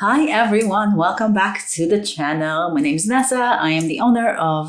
Hi everyone, welcome back to the channel. My name is Nessa. I am the owner of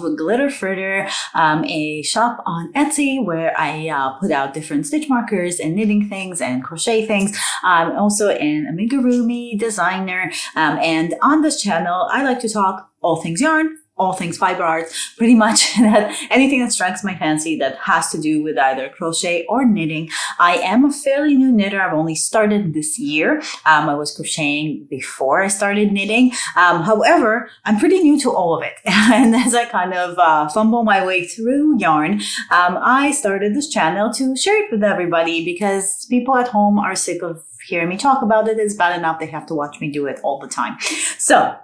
Fritter, a shop on Etsy where I put out different stitch markers and knitting things and crochet things. I'm also an amigurumi designer, and on this channel I like to talk all things yarn, all things fiber arts, pretty much anything that strikes my fancy that has to do with either crochet or knitting. I am a fairly new knitter. I've only started this year. I was crocheting before I started knitting. However, I'm pretty new to all of it. And as I kind of fumble my way through yarn, I started this channel to share it with everybody because people at home are sick of hearing me talk about it. It's bad enough they have to watch me do it all the time. So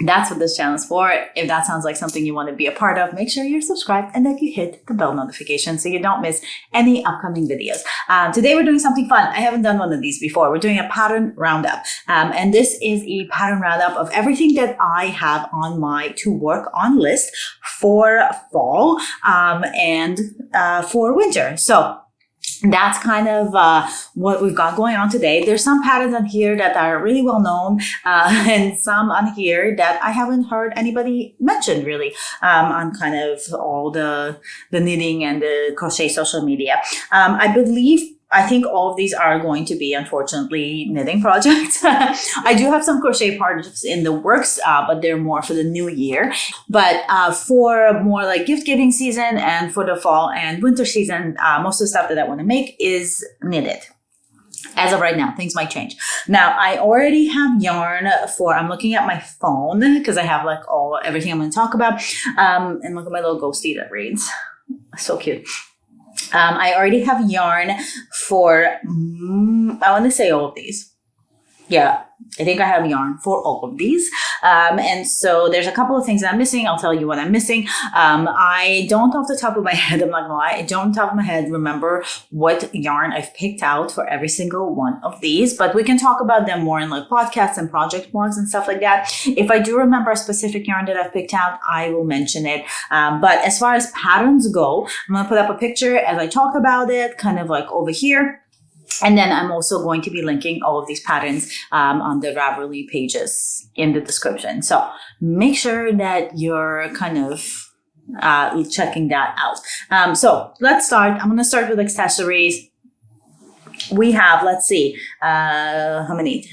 that's what this channel is for. If that sounds like something you want to be a part of, make sure you're subscribed and that you hit the bell notification so you don't miss any upcoming videos. Today we're doing something fun. I haven't done one of these before. We're doing a pattern roundup. And this is a pattern roundup of everything that I have on my to work on list for fall and for winter. So that's kind of what we've got going on today. There's some patterns on here that are really well known and some on here that I haven't heard anybody mention really on kind of all the knitting and the crochet social media. I think all of these are going to be, unfortunately, knitting projects. I do have some crochet projects in the works, but they're more for the new year. But for more like gift-giving season and for the fall and winter season, most of the stuff that I want to make is knitted. As of right now, things might change. Now, I already have yarn I'm looking at my phone because I have like everything I'm going to talk about. And look at my little ghostie that reads. So cute. I already have yarn for, I want to say all of these. Yeah, I think I have yarn for all of these. And so there's a couple of things that I'm missing. I'll tell you what I'm missing. I don't off the top of my head, I'm not gonna lie, I don't off the top of my head remember what yarn I've picked out for every single one of these, but we can talk about them more in like podcasts and project blogs and stuff like that. If I do remember a specific yarn that I've picked out, I will mention it. But as far as patterns go, I'm gonna put up a picture as I talk about it, kind of like over here. And then I'm also going to be linking all of these patterns on the Ravelry pages in the description. So make sure that you're kind of checking that out. So let's start. I'm going to start with accessories. We have, let's see, how many?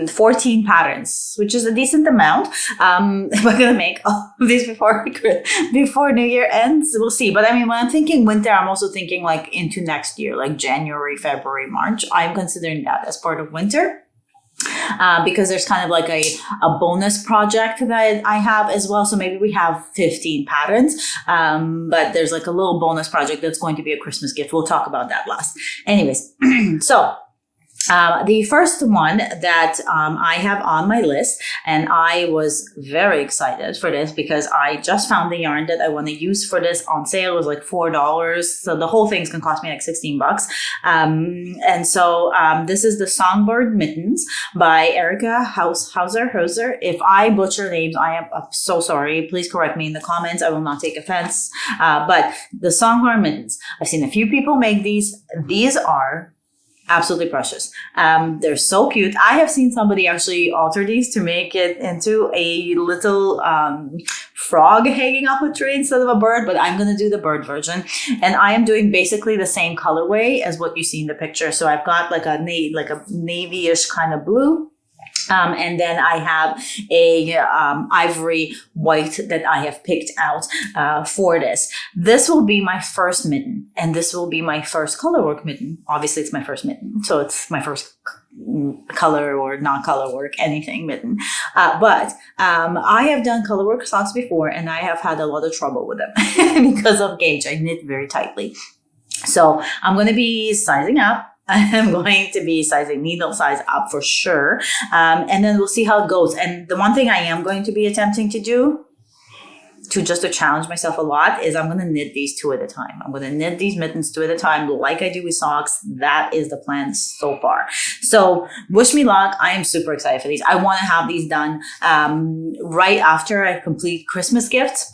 14 patterns, which is a decent amount. Am I going to make all of these before New Year ends? We'll see. But I mean, when I'm thinking winter, I'm also thinking like into next year, like January, February, March. I'm considering that as part of winter. Because there's kind of like a bonus project that I have as well. So maybe we have 15 patterns, but there's like a little bonus project that's going to be a Christmas gift. We'll talk about that last. Anyways, so the first one that I have on my list, and I was very excited for this because I just found the yarn that I want to use for this on sale. It was like $4. So the whole thing's going to cost me like $16. And so this is the Songbird Mittens by Erica Hauser. If I butcher names, I am so sorry. Please correct me in the comments. I will not take offense. But the Songbird Mittens, I've seen a few people make these. These are absolutely precious. They're so cute. I have seen somebody actually alter these to make it into a little frog hanging off a tree instead of a bird, but I'm going to do the bird version. And I am doing basically the same colorway as what you see in the picture. So I've got like a navy-ish kind of blue. And then I have a ivory white that I have picked out for this. This will be my first mitten, and this will be my first colorwork mitten. Obviously, it's my first mitten, so it's my first color or non-color work, anything mitten. But I have done colorwork socks before, and I have had a lot of trouble with them because of gauge. I knit very tightly. So I'm going to be sizing up. I'm going to be sizing needle size up for sure. And then we'll see how it goes. And the one thing I am going to be attempting to do to challenge myself a lot is I'm going to knit these two at a time. I'm going to knit these mittens two at a time like I do with socks. That is the plan so far. So wish me luck. I am super excited for these. I want to have these done right after I complete Christmas gifts.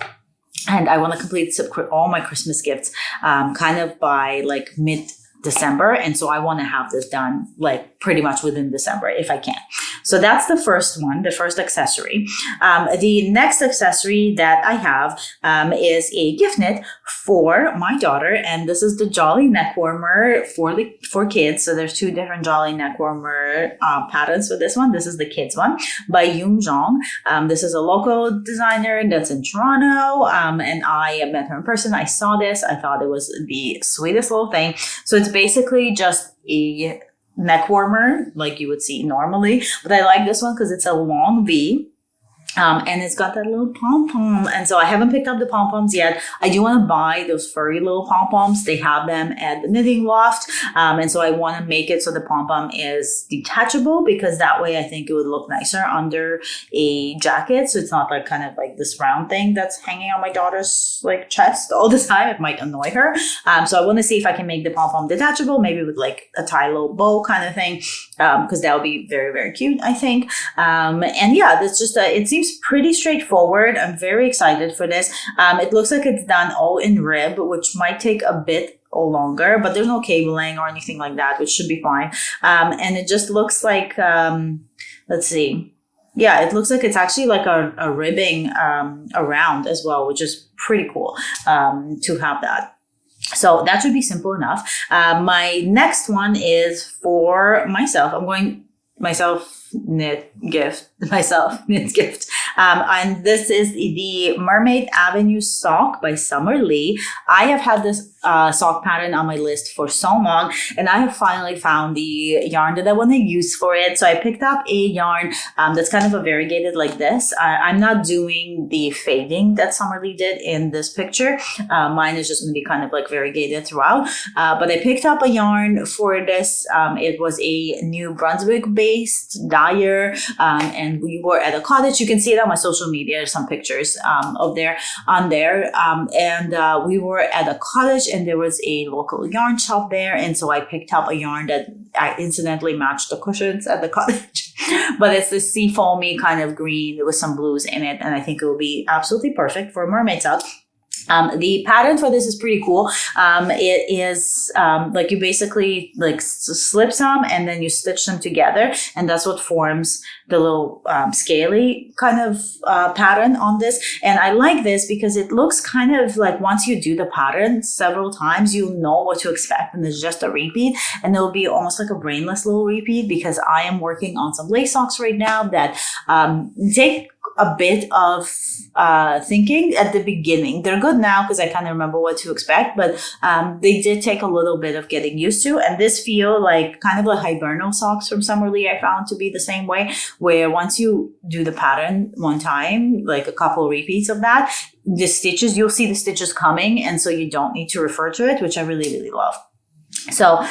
And I want to complete all my Christmas gifts kind of by like mid December. And so I want to have this done like pretty much within December if I can. So that's the first one, the first accessory. The next accessory that I have is a gift knit for my daughter. And this is the Jolly neck warmer for kids. So there's two different Jolly neck warmer patterns for this one. This is the kids one by Yoon Jong. This is a local designer that's in Toronto. And I met her in person. I saw this. I thought it was the sweetest little thing. So it's basically just a neck warmer like you would see normally, but I like this one because it's a long V. And it's got that little pom-pom. And so I haven't picked up the pom-poms yet. I do want to buy those furry little pom-poms. They have them at the knitting loft. And so I want to make it so the pom-pom is detachable because that way I think it would look nicer under a jacket. So it's not like kind of like this round thing that's hanging on my daughter's like chest all the time. It might annoy her. So I want to see if I can make the pom-pom detachable, maybe with like a tie little bow kind of thing. Because that would be very, very cute, I think. And yeah, that's just, it seems pretty straightforward. I'm very excited for this. It looks like it's done all in rib, which might take a bit longer, but there's no cabling or anything like that, which should be fine. And it just looks like, let's see. Yeah, it looks like it's actually like a ribbing around as well, which is pretty cool to have that. So that should be simple enough. My next one is for myself. I'm going knit gift. And this is the Mermaid Avenue sock by Summer Lee. I have had this sock pattern on my list for so long, and I have finally found the yarn that I want to use for it. So I picked up a yarn that's kind of a variegated like this. I'm not doing the fading that Summer Lee did in this picture. Mine is just going to be kind of like variegated throughout. But I picked up a yarn for this. It was a New Brunswick-based dyer, and we were at a cottage. You can see it on my social media. There's some pictures of there. And we were at a cottage, and there was a local yarn shop there. And so I picked up a yarn that I incidentally matched the cushions at the cottage. But it's this sea foamy kind of green with some blues in it. And I think it will be absolutely perfect for a mermaid sock. The pattern for this is pretty cool. It is like you basically like slip some and then you stitch them together, and that's what forms the little scaly kind of pattern on this. And I like this because it looks kind of like once you do the pattern several times, you know what to expect, and it's just a repeat, and it'll be almost like a brainless little repeat because I am working on some lace socks right now that take a bit of thinking at the beginning. They're good now because I kind of remember what to expect, but they did take a little bit of getting used to. And this feel like kind of like hibernal socks from Summer Lee I found to be the same way, where once you do the pattern one time, like a couple repeats of that, the stitches, you'll see the stitches coming, and so you don't need to refer to it, which I really, really love. So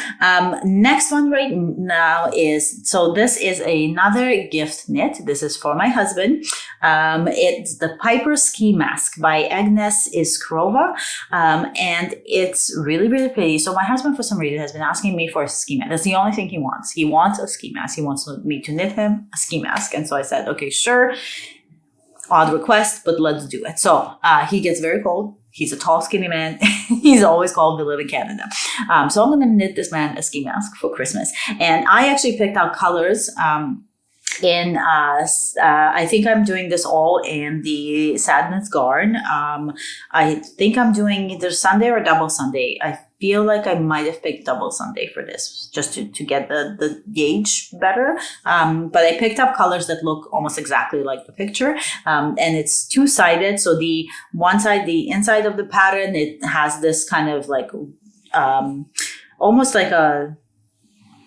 next one right now is, so this is another gift knit. This is for my husband. It's the Piper Ski Mask by Agnes Iskrova. And it's really, really pretty. So my husband, for some reason, has been asking me for a ski mask. That's the only thing he wants. He wants a ski mask. He wants me to knit him a ski mask. And so I said, okay, sure. Odd request, but let's do it. So he gets very cold. He's a tall, skinny man. He's always called to live in Canada. So I'm going to knit this man a ski mask for Christmas. And I actually picked out colors I think I'm doing this all in the Sadness Garn. I think I'm doing either Sunday or double Sunday. I feel like I might have picked double Sunday for this just to get the gauge better. But I picked up colors that look almost exactly like the picture. And it's two-sided. So the one side, the inside of the pattern, it has this kind of like almost like a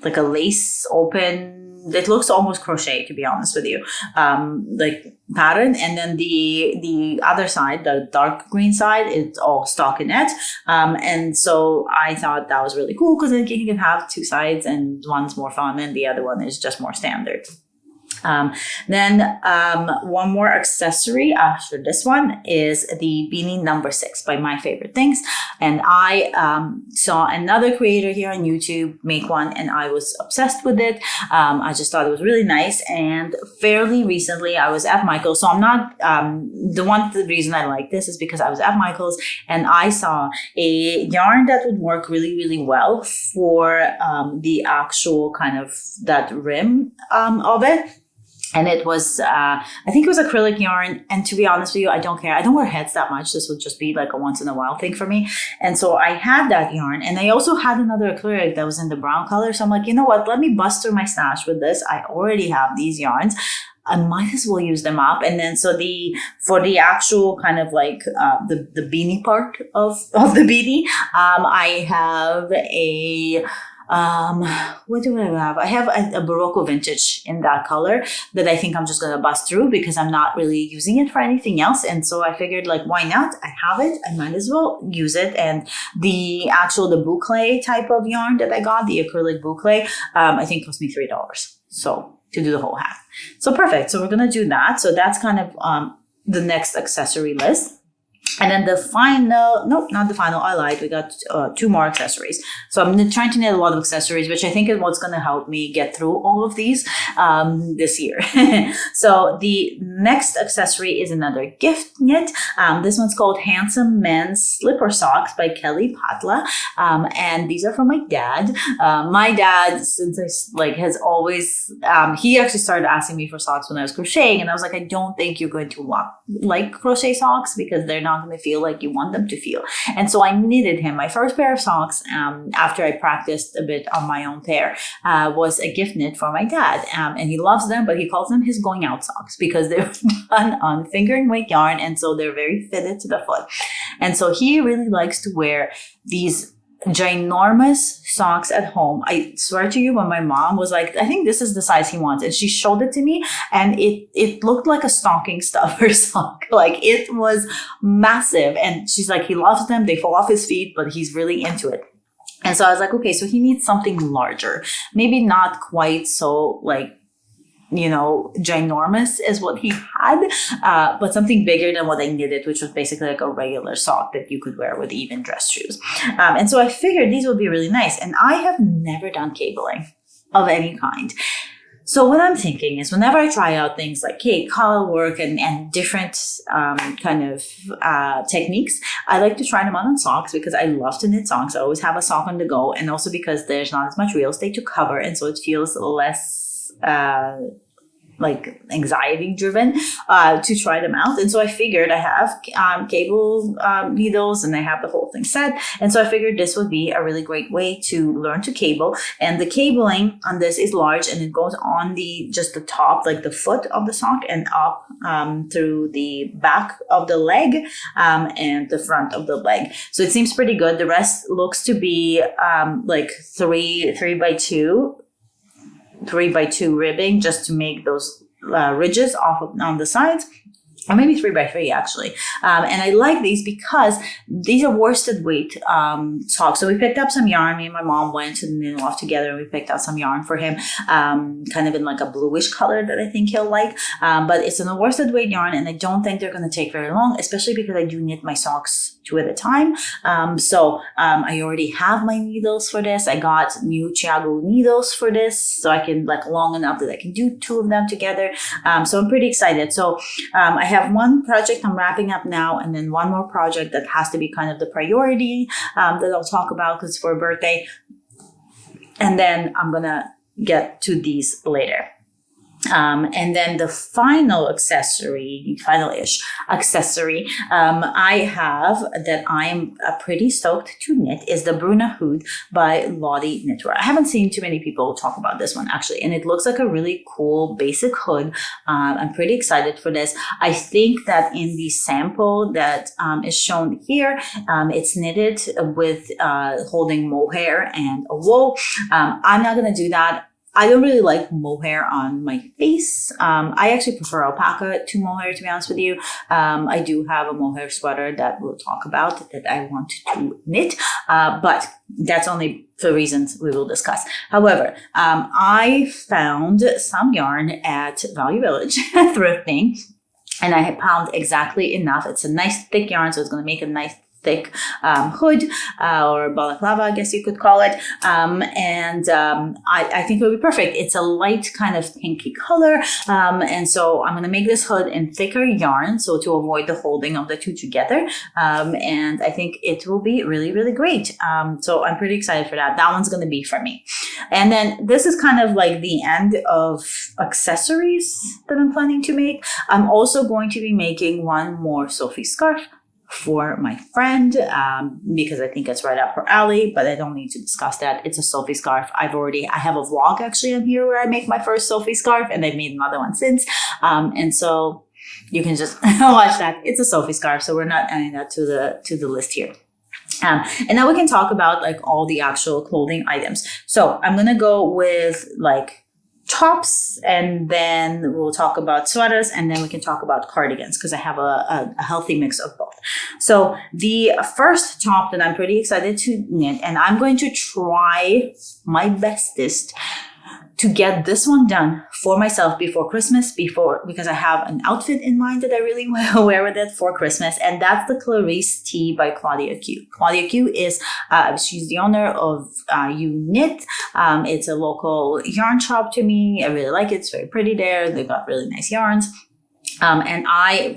lace open. It looks almost crochet, to be honest with you, like pattern. And then the other side, the dark green side, it's all stockinette. And so I thought that was really cool because you can have two sides, and one's more fun and the other one is just more standard. Then one more accessory after this one is the beanie number 6 by My Favorite Things. And I saw another creator here on YouTube make one, and I was obsessed with it. I just thought it was really nice. And fairly recently, I was at Michael's. So I'm not, the reason I like this is because I was at Michael's and I saw a yarn that would work really, really well for the actual kind of that rim of it. And it was, I think it was acrylic yarn. And to be honest with you, I don't care. I don't wear heads that much. This would just be like a once in a while thing for me. And so I had that yarn, and I also had another acrylic that was in the brown color. So I'm like, you know what? Let me bust through my stash with this. I already have these yarns. I might as well use them up. And then for the actual kind of like the beanie part of the beanie, I have what do I have? I have a Barocco vintage in that color that I think I'm just going to bust through because I'm not really using it for anything else. And so I figured, like, why not? I have it. I might as well use it. And the boucle type of yarn that I got, the acrylic boucle, I think cost me $3. So to do the whole half. So perfect. So we're going to do that. So that's kind of the next accessory list. And then I lied. We got 2 more accessories. So I'm trying to knit a lot of accessories, which I think is what's going to help me get through all of these this year. So the next accessory is another gift knit. This one's called Handsome Men's Slipper Socks by Kelly Patla. And these are from my dad. My dad, since has always, he actually started asking me for socks when I was crocheting. And I was like, I don't think you're going to like crochet socks because they're not going to feel like you want them to feel. And so I knitted him my first pair of socks after I practiced a bit on my own pair, was a gift knit for my dad. And he loves them, but he calls them his going out socks because they're done on fingering weight yarn. And so they're very fitted to the foot. And so he really likes to wear these ginormous socks at home. I swear to you, when my mom was like, I think this is the size he wants, and she showed it to me, and it looked like a stocking stuffer sock. Like, it was massive. And she's like, he loves them. They fall off his feet, but he's really into it. And so I was like, okay, so he needs something larger, maybe not quite so ginormous is what he had, but something bigger than what I knitted, which was basically like a regular sock that you could wear with even dress shoes. And so I figured these would be really nice. And I have never done cabling of any kind. So what I'm thinking is, whenever I try out things like color work and different techniques, I like to try them on socks because I love to knit socks. I always have a sock on the go, and also because there's not as much real estate to cover, and so it feels less anxiety driven to try them out. And so I figured I have cable needles, and I have the whole thing set. And so I figured this would be a really great way to learn to cable. And the cabling on this is large, and it goes on the top, like the foot of the sock, and up through the back of the leg and the front of the leg. So it seems pretty good. The rest looks to be like 3x2 ribbing, just to make those ridges on the sides. Or maybe 3x3 actually. And I like these because these are worsted weight socks. So we picked up some yarn. Me and my mom went to the knit off together, and we picked out some yarn for him, kind of in like a bluish color that I think he'll like. But it's a worsted weight yarn, and I don't think they're going to take very long, especially because I do knit my socks 2 at a time. So I already have my needles for this. I got new Chiago needles for this, so I can long enough that I can do 2 of them together. So I'm pretty excited. So I have one project I'm wrapping up now, and then one more project that has to be kind of the priority that I'll talk about because it's for a birthday. And then I'm going to get to these later. And then the final-ish accessory I have that I'm pretty stoked to knit is the Bruna Hood by Lottie Knitwear. I haven't seen too many people talk about this one actually, and it looks like a really cool basic hood. I'm pretty excited for this. I think that in the sample that is shown here, it's knitted with holding mohair and a wool. I'm not going to do that. I don't really like mohair on my face. I actually prefer alpaca to mohair, to be honest with you. I do have a mohair sweater that we'll talk about that I want to knit, but that's only for reasons we will discuss. However, I found some yarn at Value Village thrifting, and I found exactly enough. It's a nice thick yarn, so it's going to make a nice thick hood or balaclava, I guess you could call it. I think it would be perfect. It's a light kind of pinky color. And so I'm going to make this hood in thicker yarn, so to avoid the holding of the two together. And I think it will be really, really great. So I'm pretty excited for that. That one's going to be for me. And then this is kind of like the end of accessories that I'm planning to make. I'm also going to be making one more Sophie scarf for my friend, because I think it's right up her alley, but I don't need to discuss that. It's a Sophie scarf. I have a vlog actually on here where I make my first Sophie scarf, and I've made another one since. And so you can just watch that. It's a Sophie scarf, so we're not adding that to the list here. And now we can talk about like all the actual clothing items. So I'm gonna go with like tops, and then we'll talk about sweaters, and then we can talk about cardigans because I have a healthy mix of both. So the first top that I'm pretty excited to knit, and I'm going to try my bestest to get this one done for myself before Christmas, because I have an outfit in mind that I really want to wear with it for Christmas, and that's the Clarice Tee by Claudia Q. Claudia Q is, she's the owner of You Knit. It's a local yarn shop to me. I really like it. It's very pretty there. They've got really nice yarns. And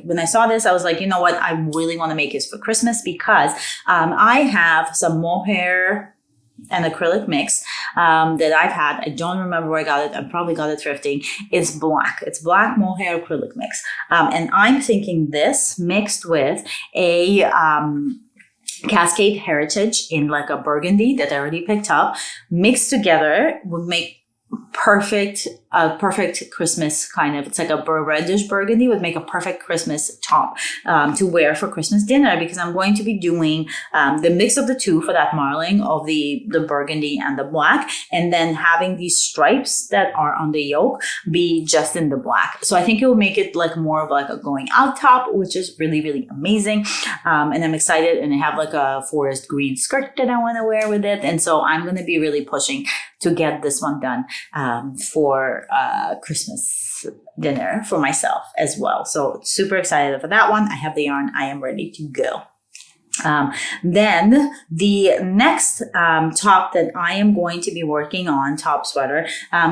when I saw this, I was like, you know what? I really want to make this for Christmas because I have some mohair and acrylic mix that I've had. I don't remember where I got it. I probably got it thrifting. It's black. It's black mohair acrylic mix. And I'm thinking this mixed with a Cascade Heritage in like a burgundy that I already picked up, mixed together would make perfect Christmas kind of. It's like a reddish burgundy would make a perfect Christmas top to wear for Christmas dinner, because I'm going to be doing the mix of the two for that marling of the burgundy and the black, and then having these stripes that are on the yoke be just in the black. So I think it will make it like more of like a going out top, which is really, really amazing. And I'm excited, and I have like a forest green skirt that I want to wear with it. And so I'm going to be really pushing to get this one done for Christmas dinner for myself as well. So super excited for that one. I have the yarn. I am ready to go. Then the next top that I am going to be working on, top sweater,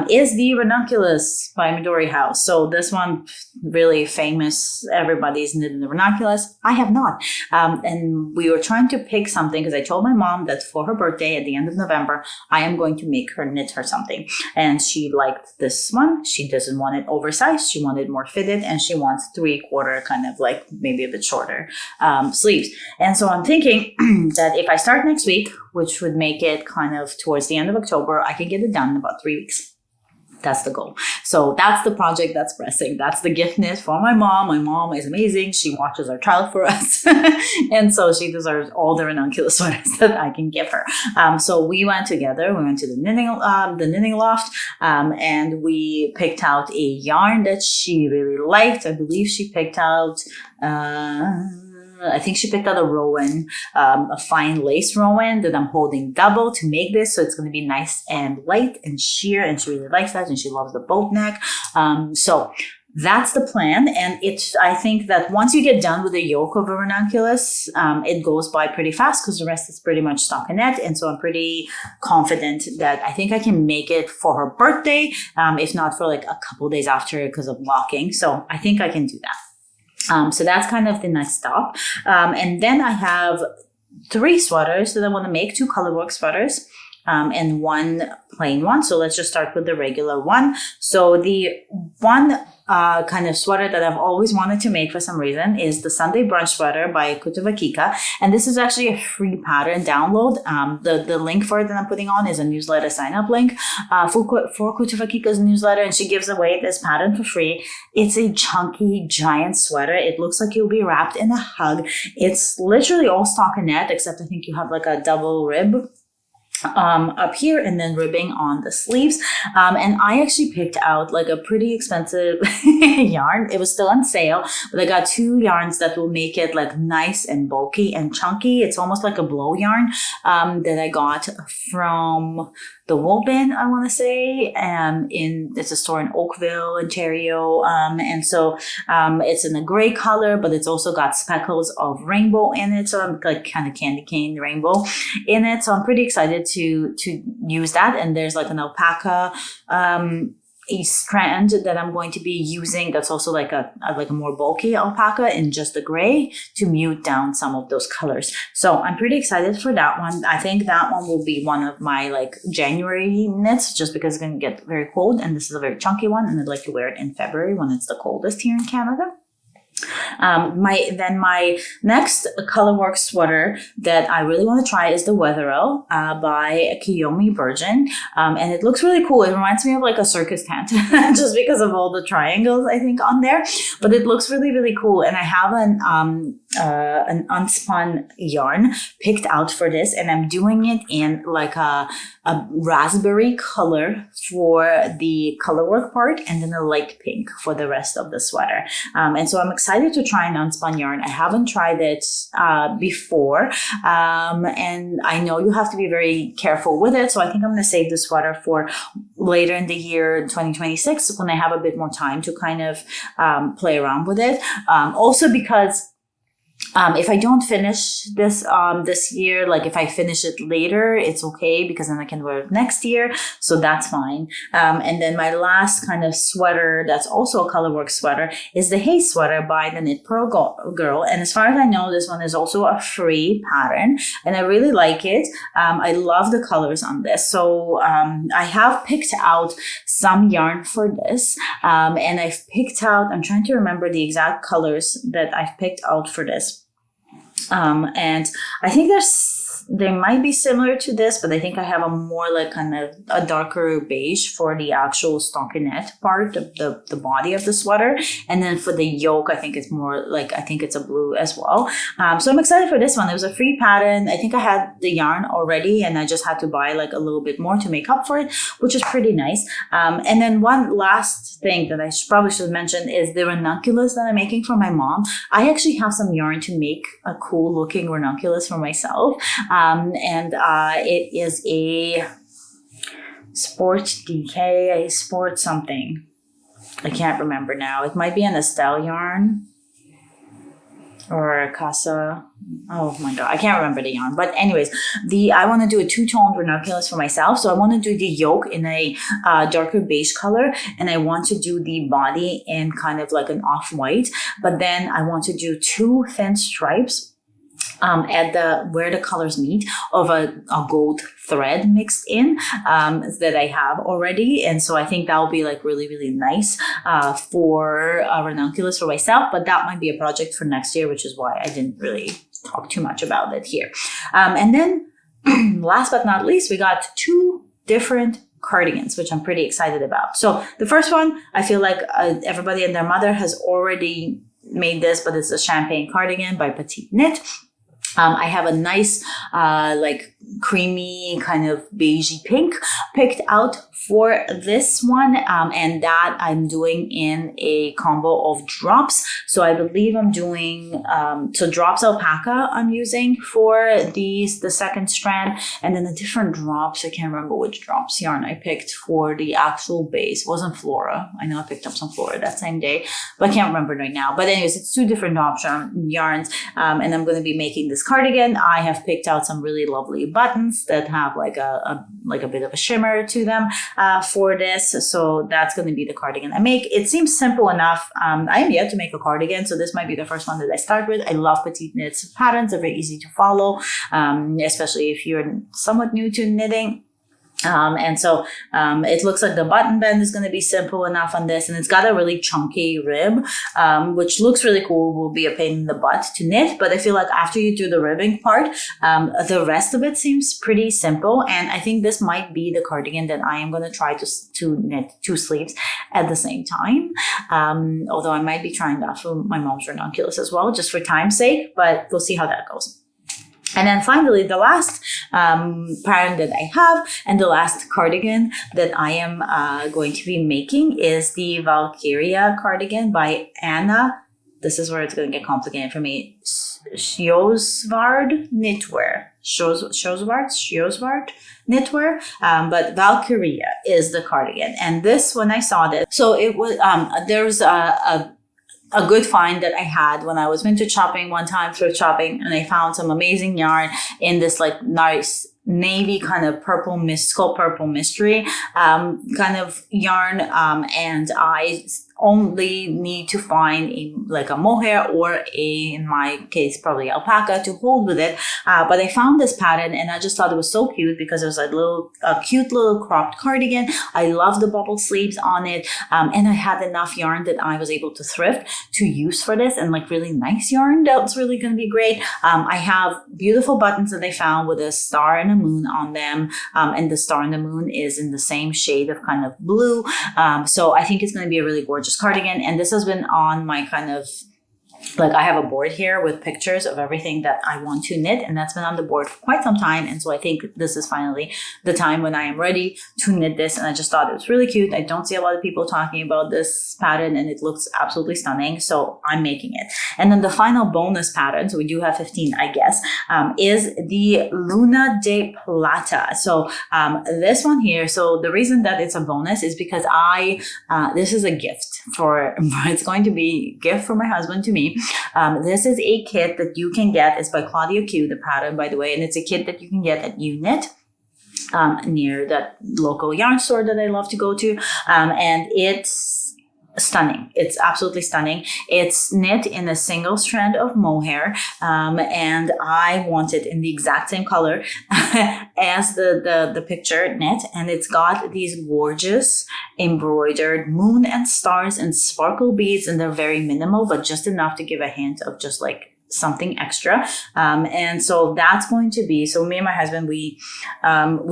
is the Ranunculus by Midori House. So this one, really famous. Everybody's knitting the Ranunculus. I have not. And we were trying to pick something because I told my mom that for her birthday at the end of November, I am going to make her knit her something. And she liked this one. She doesn't want it oversized. She wanted more fitted, and she wants 3/4 kind of like maybe a bit shorter sleeves. And so I'm thinking that if I start next week, which would make it kind of towards the end of October, I can get it done in about 3 weeks. That's the goal. So that's the project that's pressing. That's the gift knit for my mom. My mom is amazing. She watches our child for us. And so she deserves all the ranunculus sweaters that I can give her. So we went together. We went to the knitting loft, and we picked out a yarn that she really liked. I believe she picked out, I think she picked out a Rowan, a fine lace Rowan that I'm holding double to make this. So it's going to be nice and light and sheer. And she really likes that. And she loves the boat neck. So that's the plan. And I think that once you get done with the yoke of a ranunculus, it goes by pretty fast because the rest is pretty much stockinette. And so I'm pretty confident that I think I can make it for her birthday, if not for like a couple days after because of blocking. So I think I can do that. So that's kind of the next stop. And then I have 3 sweaters that I want to make, 2 colorwork sweaters, and 1 plain one. So let's just start with the regular one. So the one kind of sweater that I've always wanted to make for some reason is the Sunday Brunch sweater by Kutuvakika. And this is actually a free pattern download. The link for it that I'm putting on is a newsletter sign up link for Kutuvakika's newsletter. And she gives away this pattern for free. It's a chunky giant sweater. It looks like you'll be wrapped in a hug. It's literally all stockinette, except I think you have like a double rib up here, and then ribbing on the sleeves. And I actually picked out like a pretty expensive yarn. It was still on sale, but I got 2 yarns that will make it like nice and bulky and chunky. It's almost like a blow yarn that I got from the Wool Bin, I want to say, it's a store in Oakville, Ontario. And so it's in a gray color, but it's also got speckles of rainbow in it. So I'm like kind of candy cane rainbow in it. So I'm pretty excited to use that. And there's like an alpaca a strand that I'm going to be using that's also like a more bulky alpaca in just the gray to mute down some of those colors. So I'm pretty excited for that one. I think that one will be one of my like January knits just because it's going to get very cold, and this is a very chunky one, and I'd like to wear it in February when it's the coldest here in Canada. My next colorwork sweater that I really want to try is the Weatherall by Kiyomi Virgin, and it looks really cool. It reminds me of like a circus tent just because of all the triangles I think on there, but it looks really, really cool. And I have an unspun yarn picked out for this, and I'm doing it in like a raspberry color for the colorwork part, and then a light pink for the rest of the sweater. And so I'm excited to try an unspun yarn. I haven't tried it before, and I know you have to be very careful with it. So I think I'm going to save the sweater for later in the year 2026 when I have a bit more time to kind of play around with it. Also because if I don't finish this this year, like if I finish it later, it's okay because then I can wear it next year. So that's fine. And then my last kind of sweater that's also a colorwork sweater is the Hay sweater by the Knit Pearl Girl. And as far as I know, this one is also a free pattern, and I really like it. I love the colors on this. So I have picked out some yarn for this, and I've picked out, I'm trying to remember the exact colors that I've picked out for this. And I think they might be similar to this, but I think I have a more like kind of a darker beige for the actual stockinette part of the body of the sweater. And then for the yoke, I think it's more like, I think it's a blue as well. So I'm excited for this one. It was a free pattern. I think I had the yarn already, and I just had to buy like a little bit more to make up for it, which is pretty nice. And then one last thing that I probably should mention is the ranunculus that I'm making for my mom. I actually have some yarn to make a cool looking ranunculus for myself. It is a Sport DK, a Sport something. I can't remember now. It might be an Estelle yarn or a Casa. Oh my God, I can't remember the yarn. But anyways, I want to do a 2-tone ranunculus for myself. So I want to do the yoke in a darker beige color, and I want to do the body in kind of like an off-white. But then I want to do 2 thin stripes at where the colors meet of a gold thread mixed in that I have already. And so I think that will be like really, really nice for a ranunculus for myself, but that might be a project for next year, which is why I didn't really talk too much about it here. And then last but not least, we got 2 different cardigans, which I'm pretty excited about. So the first one, I feel like everybody and their mother has already made this, but it's a champagne cardigan by Petite Knit. I have a nice, like creamy kind of beigey pink picked out for this one. And that I'm doing in a combo of drops. So I believe I'm doing, so drops alpaca I'm using for the second strand, and then the different drops. I can't remember which drops yarn I picked for the actual base. It wasn't Flora. I know I picked up some Flora that same day, but I can't remember right now. But anyways, it's 2 different yarns. And I'm going to be making this cardigan. I have picked out some really lovely buttons that have like a bit of a shimmer to them for this. So that's going to be the cardigan I make. It seems simple enough. I am yet to make a cardigan, so this might be the first one that I start with. I love Petite Knit's patterns. They're very easy to follow, especially if you're somewhat new to knitting. And so it looks like the button bend is going to be simple enough on this, and it's got a really chunky rib, which looks really cool. Will be a pain in the butt to knit, but I feel like after you do the ribbing part, the rest of it seems pretty simple. And I think this might be the cardigan that I am going to try to knit 2 sleeves at the same time. Although I might be trying that for my mom's ranunculus as well, just for time's sake, but we'll see how that goes. And then finally, the last pattern that I have and the last cardigan that I am going to be making is the Valkyria cardigan by Anna. This is where it's going to get complicated for me. Sjosvard Knitwear. Sjosvard Knitwear. But Valkyria is the cardigan. And this, when I saw this, so it was, there's a good find that I had when I was vintage shopping one time, thrift shopping, and I found some amazing yarn in this like nice navy kind of purple skull purple mystery kind of yarn, and I only need to find a mohair or in my case probably alpaca to hold with it, but I found this pattern and I just thought it was so cute because it was a cute little cropped cardigan. I love the bubble sleeves on it, and I had enough yarn that I was able to thrift to use for this, and like really nice yarn that was really going to be great. I have beautiful buttons that I found with a star and a moon on them, and the star and the moon is in the same shade of kind of blue, so I think it's going to be a really gorgeous cardigan. And this has been on my kind of like, I have a board here with pictures of everything that I want to knit, and that's been on the board for quite some time. And so I think this is finally the time when I am ready to knit this. And I just thought it was really cute. I don't see a lot of people talking about this pattern and it looks absolutely stunning. So I'm making it. And then the final bonus pattern, so we do have 15, I guess, is the Luna de Plata. So this one here, so the reason that it's a bonus is because this is a gift it's going to be a gift for my husband to me. This is a kit that you can get. It's by Claudia Q, the pattern, by the way, and it's a kit that you can get at Unit, near that local yarn store that I love to go to, and it's stunning. It's absolutely stunning. It's knit in a single strand of mohair, and I want it in the exact same color as the picture knit, and it's got these gorgeous embroidered moon and stars and sparkle beads, and they're very minimal, but just enough to give a hint of just like something extra. And so that's going to be, so me and my husband, we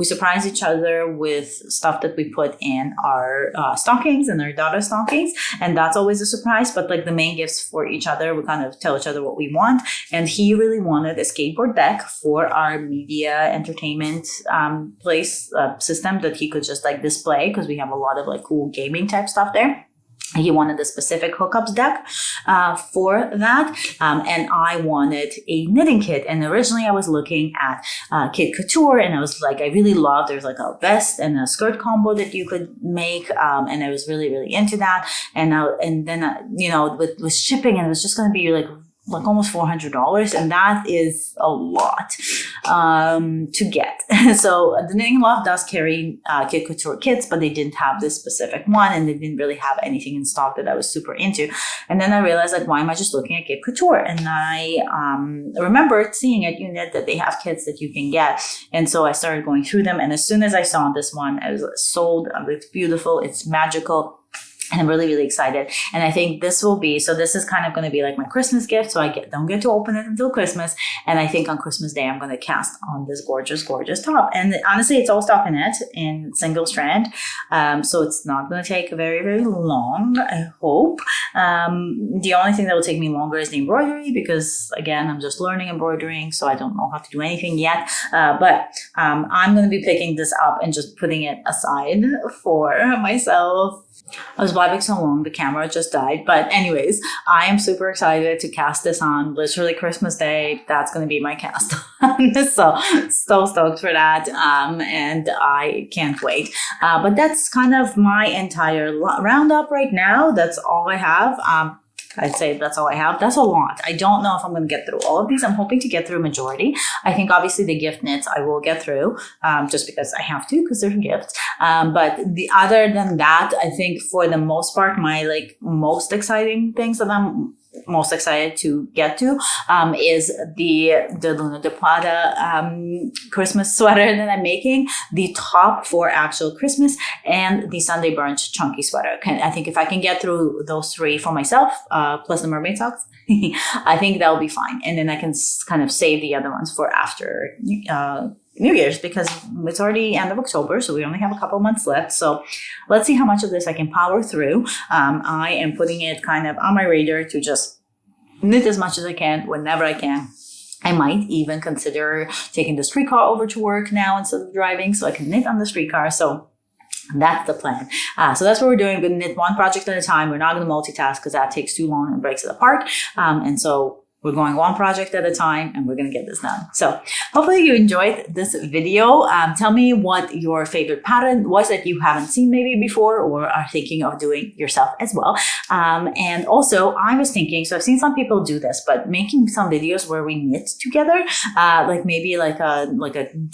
surprise each other with stuff that we put in our stockings and our daughter's stockings. And that's always a surprise. But like the main gifts for each other, we kind of tell each other what we want. And he really wanted a skateboard deck for our media entertainment place system that he could just like display, because we have a lot of like cool gaming type stuff there. He wanted a specific hookups deck for that, and I wanted a knitting kit. And originally I was looking at Kit Couture, and I was like, I really loved, there's like a vest and a skirt combo that you could make, and I was really, really into that. And then with shipping, and it was just going to be like almost $400, and that is a lot to get. So the Knitting Loft does carry Kit Couture kits, but they didn't have this specific one, and they didn't really have anything in stock that I was super into. And then I realized, like, why am I just looking at Kit Couture? And I remembered seeing at Unit that they have kits that you can get, and so I started going through them. And as soon as I saw this one, I was sold. It's beautiful. It's magical. And I'm really, really excited. And I think this is kind of going to be like my Christmas gift. So I don't get to open it until Christmas. And I think on Christmas Day, I'm going to cast on this gorgeous, gorgeous top. And honestly, it's all stockinette in single strand. So it's not going to take very, very long, I hope. The only thing that will take me longer is the embroidery, because again, I'm just learning embroidering. So I don't know how to do anything yet. But I'm going to be picking this up and just putting it aside for myself. I was blabbing so long, the camera just died. But anyways, I am super excited to cast this on literally Christmas Day. That's going to be my cast on. So stoked for that. And I can't wait. But that's kind of my entire roundup right now. That's all I have. I'd say that's all I have. That's a lot. I don't know if I'm going to get through all of these. I'm hoping to get through a majority. I think obviously the gift knits I will get through, just because I have to, because they're gifts. But other than that, I think for the most part, my most exciting things that I'm most excited to get to is the Luna de Plata Christmas sweater that I'm making, the top for actual Christmas, and the Sunday Brunch chunky sweater. I think if I can get through those three for myself, plus the mermaid socks, I think that'll be fine. And then I can kind of save the other ones for after New Year's, because it's already end of October, so we only have a couple months left. So let's see how much of this I can power through. I am putting it kind of on my radar to just knit as much as I can whenever I can. I might even consider taking the streetcar over to work now instead of driving so I can knit on the streetcar. So that's the plan. So that's what we're doing. We're going to knit one project at a time. We're not going to multitask because that takes too long and breaks it apart. And so we're going one project at a time and we're going to get this done. So hopefully you enjoyed this video. Tell me what your favorite pattern was that you haven't seen maybe before or are thinking of doing yourself as well. And also I was thinking, so I've seen some people do this, but making some videos where we knit together, like maybe like a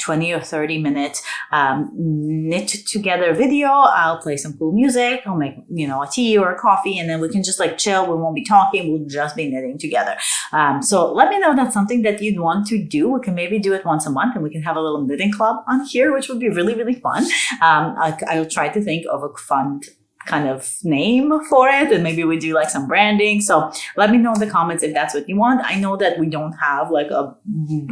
20 or 30 minute knit together video. I'll play some cool music. I'll make, a tea or a coffee, and then we can just like chill. We won't be talking. We'll just be knitting together. So let me know if that's something that you'd want to do. We can maybe do it once a month and we can have a little knitting club on here, which would be really, really fun. I'll try to think of a fun kind of name for it, and maybe we do like some branding. So let me know in the comments if that's what you want. I know that we don't have like a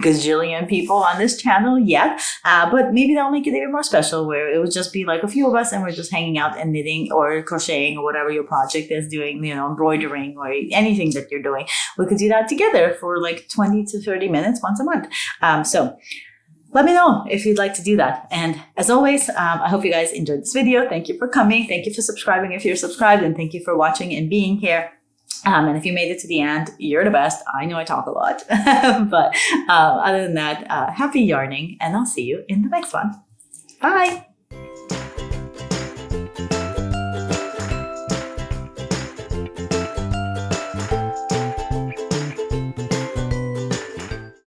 gazillion people on this channel yet, but maybe that'll make it even more special, where it would just be like a few of us and we're just hanging out and knitting or crocheting or whatever your project is doing, embroidering or anything that you're doing. We could do that together for like 20 to 30 minutes once a month. So let me know if you'd like to do that. And as always, I hope you guys enjoyed this video. Thank you for coming. Thank you for subscribing if you're subscribed, and thank you for watching and being here. And if you made it to the end, you're the best. I know I talk a lot, but other than that, happy yarning, and I'll see you in the next one. Bye.